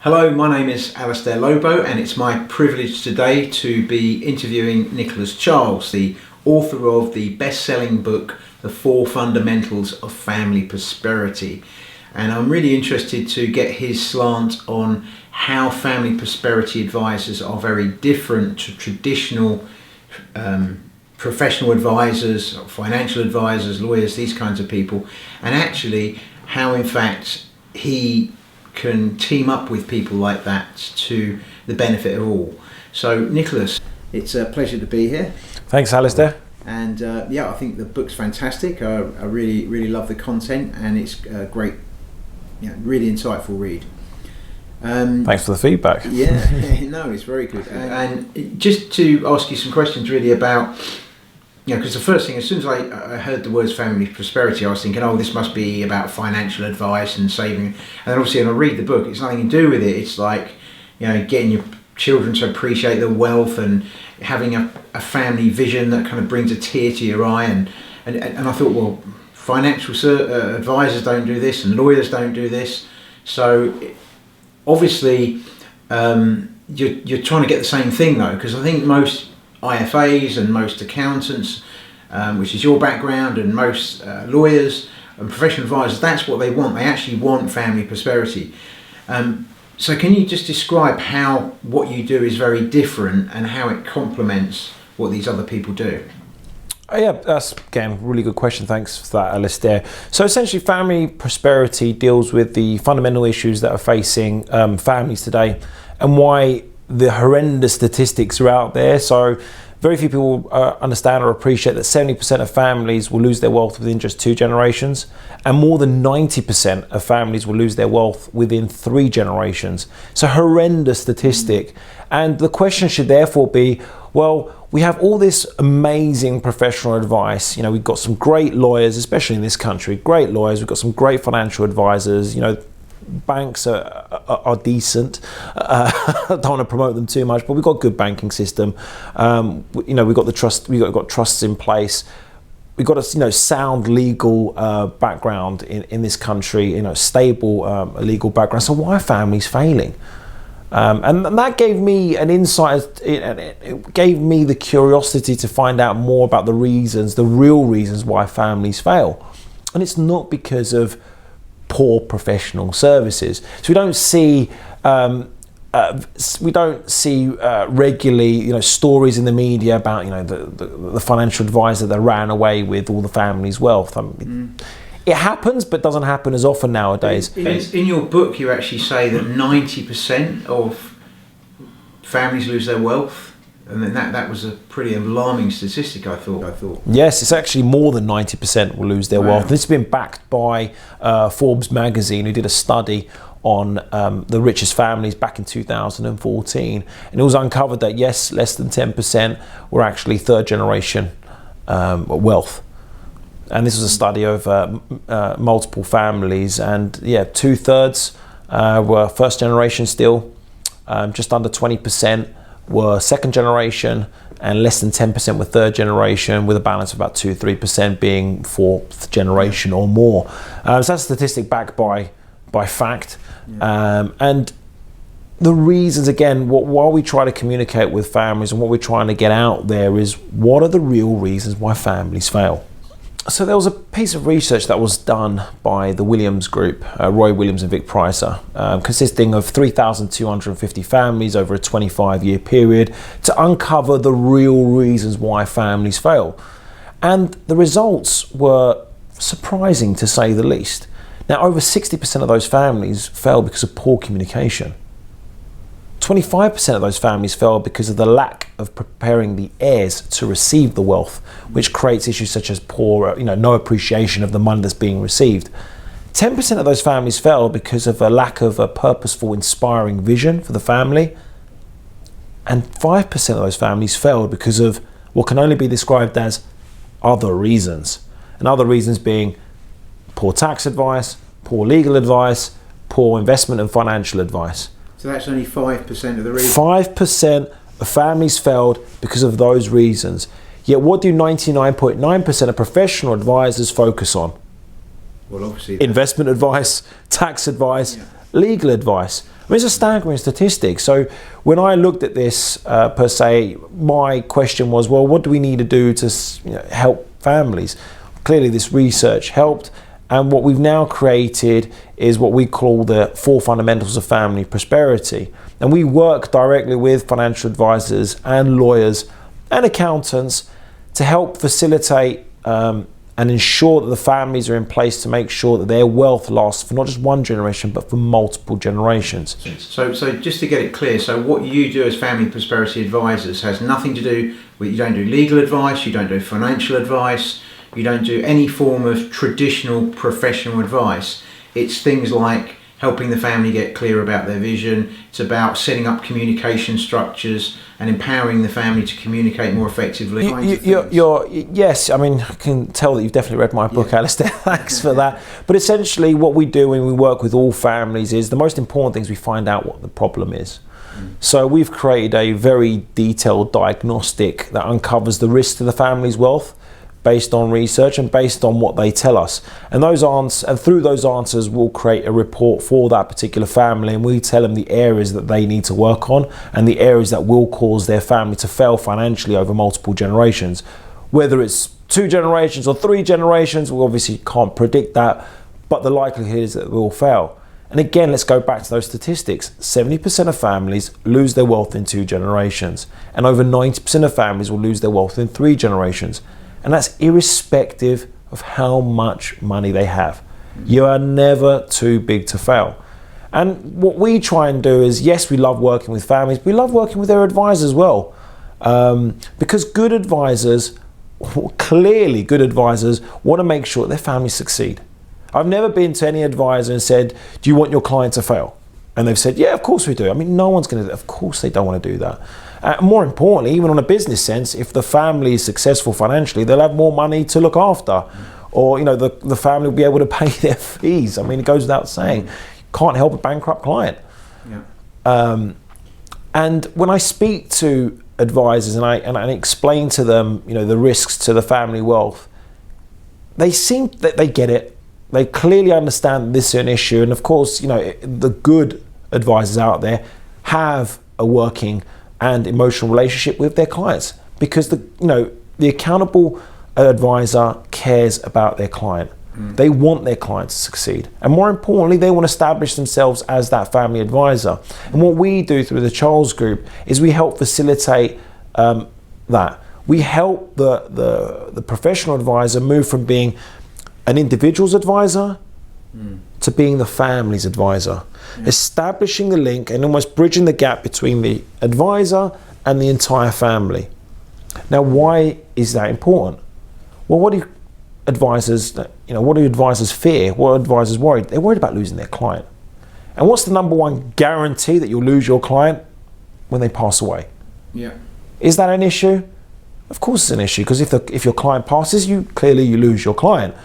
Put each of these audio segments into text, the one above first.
Hello, my name is Alistair Lobo and it's my privilege today to be interviewing Nicholas Charles, the author of the best-selling book, The 4 Fundamentals of Family Prosperity. And I'm really interested to get his slant on how family prosperity advisors are very different to traditional professional advisors, financial advisors, lawyers, these kinds of people, and actually how in fact he can team up with people like that to the benefit of all. So Nicholas, it's a pleasure to be here. Thanks, Alistair. And I think the book's fantastic. I really love the content, and it's a great, really insightful read. Thanks for the feedback. Yeah, no, it's very good. And just to ask you some questions really about, because the first thing, as soon as I heard the words family prosperity, I was thinking, oh, this must be about financial advice and saving. And then obviously when I read the book, it's nothing to do with it. It's like, getting your children to appreciate their wealth and having a family vision that kind of brings a tear to your eye. And I thought, well, financial advisors don't do this and lawyers don't do this. So obviously you're trying to get the same thing though, because I think most IFAs and most accountants, which is your background, and most lawyers and professional advisors, that's what they want. They actually want family prosperity. So can you just describe how what you do is very different and how it complements what these other people do? Yeah, that's, again, a really good question. Thanks for that, Alistair. So essentially, family prosperity deals with the fundamental issues that are facing families today and why the horrendous statistics are out there. So very few people understand or appreciate that 70% of families will lose their wealth within just 2 generations, and more than 90% of families will lose their wealth within 3 generations. It's a horrendous statistic. And the question should therefore be, well, we have all this amazing professional advice. We've got some great lawyers, especially in this country, great lawyers. We've got some great financial advisors. Banks are decent. I don't want to promote them too much, but we've got a good banking system. We've got the trust. We've got trusts in place. We've got a sound legal background in this country. Stable legal background. So why are families failing? And that gave me an insight. It gave me the curiosity to find out more about the real reasons why families fail. And it's not because of poor professional services. So we don't see regularly stories in the media about the financial advisor that ran away with all the family's wealth. It happens, but doesn't happen as often nowadays. In your book, you actually say that 90% of families lose their wealth. And then that was a pretty alarming statistic, I thought. Yes, it's actually more than 90% will lose their wealth. This has been backed by Forbes magazine, who did a study on the richest families back in 2014. And it was uncovered that, yes, less than 10% were actually 3rd generation wealth. And this was a study of multiple families. And 2/3 were 1st generation still, just under 20% were 2nd generation, and less than 10% were 3rd generation, with a balance of about 2-3% being 4th generation or more. So that's a statistic backed by fact. And the reasons, again, while we try to communicate with families and what we're trying to get out there is, what are the real reasons why families fail? So there was a piece of research that was done by the Williams Group, Roy Williams and Vic Pricer, consisting of 3,250 families over a 25-year period to uncover the real reasons why families fail. And the results were surprising, to say the least. Now, over 60% of those families fail because of poor communication. 25% of those families fail because of the lack of preparing the heirs to receive the wealth, which creates issues such as poor, no appreciation of the money that's being received. 10% of those families fail because of a lack of a purposeful, inspiring vision for the family. And 5% of those families fail because of what can only be described as other reasons. And other reasons being poor tax advice, poor legal advice, poor investment and financial advice. So that's only 5% of the reasons. 5% of families failed because of those reasons. Yet what do 99.9% of professional advisors focus on? Well, obviously, investment advice, tax advice, legal advice. mean, it's a staggering statistic. So when I looked at this per se, my question was, well, what do we need to do to help families? Clearly this research helped, and what we've now created is what we call the 4 fundamentals of family prosperity. And we work directly with financial advisors and lawyers and accountants to help facilitate and ensure that the families are in place to make sure that their wealth lasts for not just one generation, but for multiple generations. So just to get it clear, so what you do as family prosperity advisors has nothing to do with, you don't do legal advice, you don't do financial advice, you don't do any form of traditional professional advice. It's things like helping the family get clear about their vision. It's about setting up communication structures and empowering the family to communicate more effectively. Yes, I mean, I can tell that you've definitely read my book, Alistair. Thanks for that. But essentially what we do when we work with all families is the most important thing is we find out what the problem is. So we've created a very detailed diagnostic that uncovers the risk to the family's wealth based on research and based on what they tell us. And through those answers, we'll create a report for that particular family, and we tell them the areas that they need to work on and the areas that will cause their family to fail financially over multiple generations. Whether it's 2 generations or 3 generations, we obviously can't predict that, but the likelihood is that it will fail. And again, let's go back to those statistics. 70% of families lose their wealth in 2 generations, and over 90% of families will lose their wealth in 3 generations. And that's irrespective of how much money they have. You are never too big to fail. And what we try and do is, yes, we love working with families, we love working with their advisors as well. Because good advisors, clearly good advisors, want to make sure their families succeed. I've never been to any advisor and said, do you want your client to fail? And they've said, yeah, of course we do. I mean, no one's going to, of course they don't want to do that. More importantly, even on a business sense, if the family is successful financially, they'll have more money to look after. Or, the family will be able to pay their fees. I mean, it goes without saying, can't help a bankrupt client. Yeah. And when I speak to advisors and I explain to them, the risks to the family wealth, they seem that they get it. They clearly understand this is an issue. And of course, the good advisors out there have a working and emotional relationship with their clients, because the accountable advisor cares about their client. They want their client to succeed, and more importantly, they want to establish themselves as that family advisor. And what we do through the Charles Group is we help facilitate that. We help the professional advisor move from being an individual's advisor to being the family's advisor, establishing the link and almost bridging the gap between the advisor and the entire family. Now, why is that important? Well, what do advisors fear? What are advisors worried? They're worried about losing their client. And what's the number one guarantee that you'll lose your client? When they pass away. Yeah. Is that an issue? Of course it's an issue, because if your client passes, you lose your client.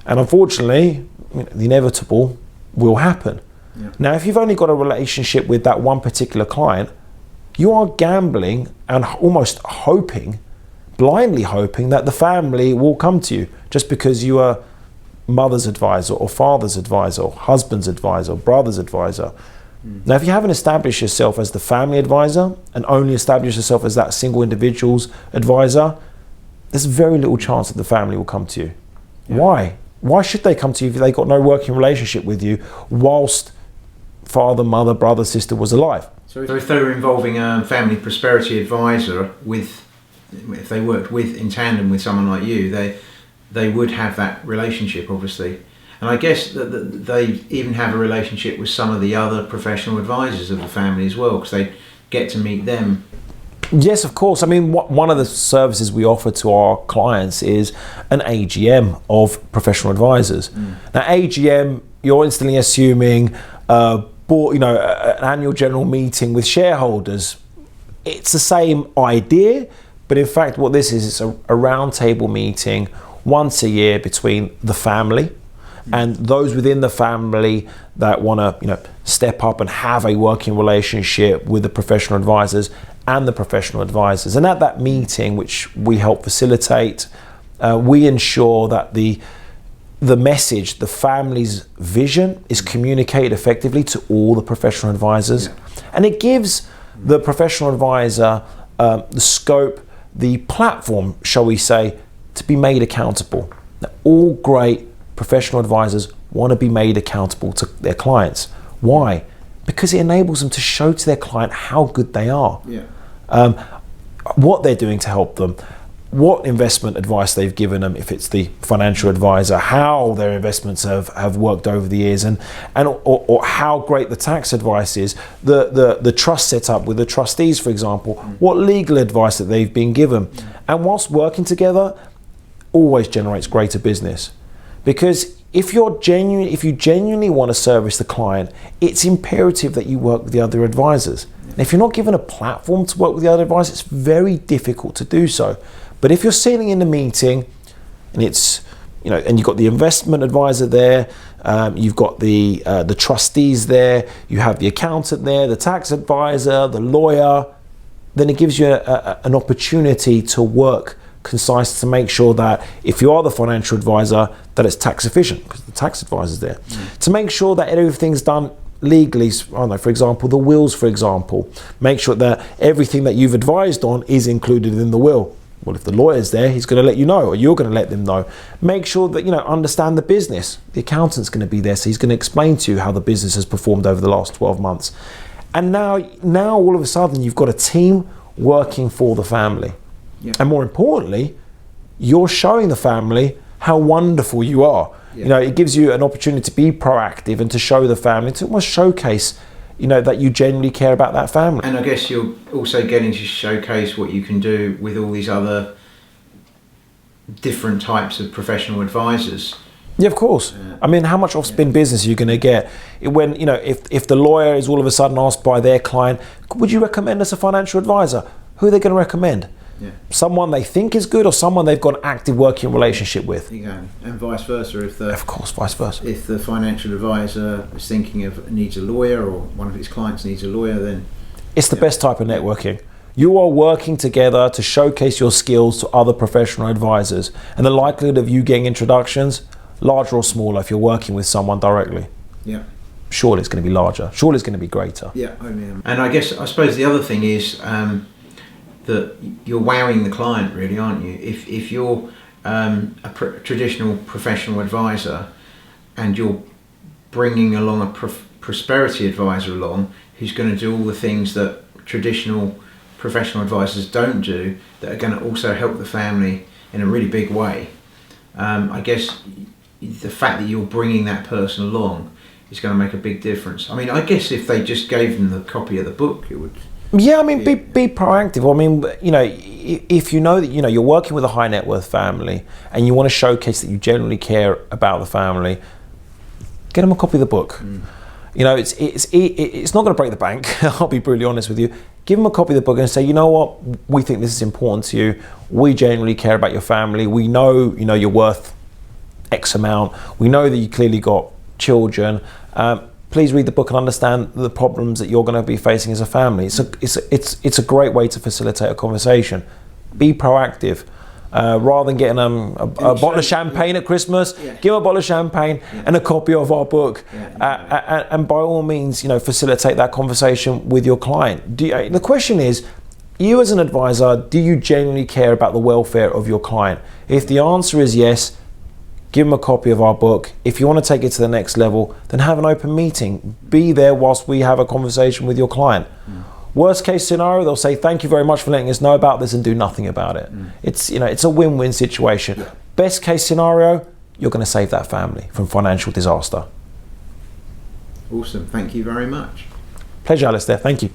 And unfortunately, the inevitable will happen. Yeah. Now, if you've only got a relationship with that one particular client, you are gambling and almost blindly hoping that the family will come to you just because you are mother's advisor or father's advisor or husband's advisor or brother's advisor. Now, if you haven't established yourself as the family advisor and only established yourself as that single individual's advisor, there's very little chance that the family will come to you. Yeah. Why? Why should they come to you if they've got no working relationship with you whilst father, mother, brother, sister was alive? So if they were involving a family prosperity advisor if they worked in tandem with someone like you, they would have that relationship, obviously. And I guess that they even have a relationship with some of the other professional advisors of the family as well, because they get to meet them. Yes, of course. I mean, one of the services we offer to our clients is an AGM of professional advisors. Now, AGM, you're instantly assuming, an annual general meeting with shareholders. It's the same idea, but in fact, what this is, it's a roundtable meeting once a year between the family and those within the family that want to, step up and have a working relationship with the professional advisors and the professional advisors. And at that meeting, which we help facilitate, we ensure that the the message, the family's vision is communicated effectively to all the professional advisors. And it gives the professional advisor the scope, the platform, shall we say, to be made accountable. Now, all great professional advisors want to be made accountable to their clients. Why? Because it enables them to show to their client how good they are, what they're doing to help them, what investment advice they've given them, if it's the financial advisor, how their investments have worked over the years, or how great the tax advice is, the trust setup with the trustees, for example, what legal advice that they've been given. And whilst working together, always generates greater business. Because if you genuinely want to service the client, it's imperative that you work with the other advisors. And if you're not given a platform to work with the other advisors, it's very difficult to do so. But if you're sitting in the meeting and it's, and you've got the investment advisor there, you've got the trustees there, you have the accountant there, the tax advisor, the lawyer, then it gives you an opportunity to work concise to make sure that if you are the financial advisor, that it's tax efficient because the tax advisor's there. To make sure that everything's done legally, I don't know, for example, the wills, for example, make sure that everything that you've advised on is included in the will. Well, if the lawyer's there, he's going to let you know, or you're going to let them know. Make sure that, understand the business. The accountant's going to be there, so he's going to explain to you how the business has performed over the last 12 months. And now all of a sudden, you've got a team working for the family. Yeah. And more importantly, you're showing the family how wonderful you are. Yeah. It gives you an opportunity to be proactive and to show the family, to almost showcase that you genuinely care about that family. And I guess you're also getting to showcase what you can do with all these other different types of professional advisors. Yeah, of course. I mean, how much off-spin business are you going to get when, if the lawyer is all of a sudden asked by their client, would you recommend us a financial advisor? Who are they going to recommend? Yeah. Someone they think is good or someone they've got an active working relationship with. And vice versa. Of course, vice versa. If the financial advisor is thinking of needs a lawyer or one of his clients needs a lawyer, then it's the best type of networking. You are working together to showcase your skills to other professional advisors, and the likelihood of you getting introductions, larger or smaller, if you're working with someone directly. Yeah. Surely it's going to be larger. Surely it's going to be greater. Yeah. And I suppose the other thing is that you're wowing the client, really, aren't you? If you're a traditional professional advisor and you're bringing along a prosperity advisor along who's going to do all the things that traditional professional advisors don't do, that are going to also help the family in a really big way, I guess the fact that you're bringing that person along is going to make a big difference. I mean, I guess if they just gave them the copy of the book, it would... Yeah, I mean, be proactive. I mean, if you know that you're working with a high net worth family and you want to showcase that you genuinely care about the family, get them a copy of the book. It's not going to break the bank. I'll be brutally honest with you. Give them a copy of the book and say, you know what, we think this is important to you. We genuinely care about your family. We know you're worth X amount. We know that you clearly got children. Please read the book and understand the problems that you're going to be facing as a family. It's a great way to facilitate a conversation. Be proactive. Rather than getting a bottle of champagne at Christmas, give them a bottle of champagne and a copy of our book. And by all means, facilitate that conversation with your client. The question is, you as an advisor, do you genuinely care about the welfare of your client? If the answer is yes, give them a copy of our book. If you want to take it to the next level, then have an open meeting. Be there whilst we have a conversation with your client. Worst case scenario, they'll say, thank you very much for letting us know about this, and do nothing about it. It's a win-win situation. Best case scenario, you're going to save that family from financial disaster. Awesome. Thank you very much. Pleasure, Alistair. Thank you.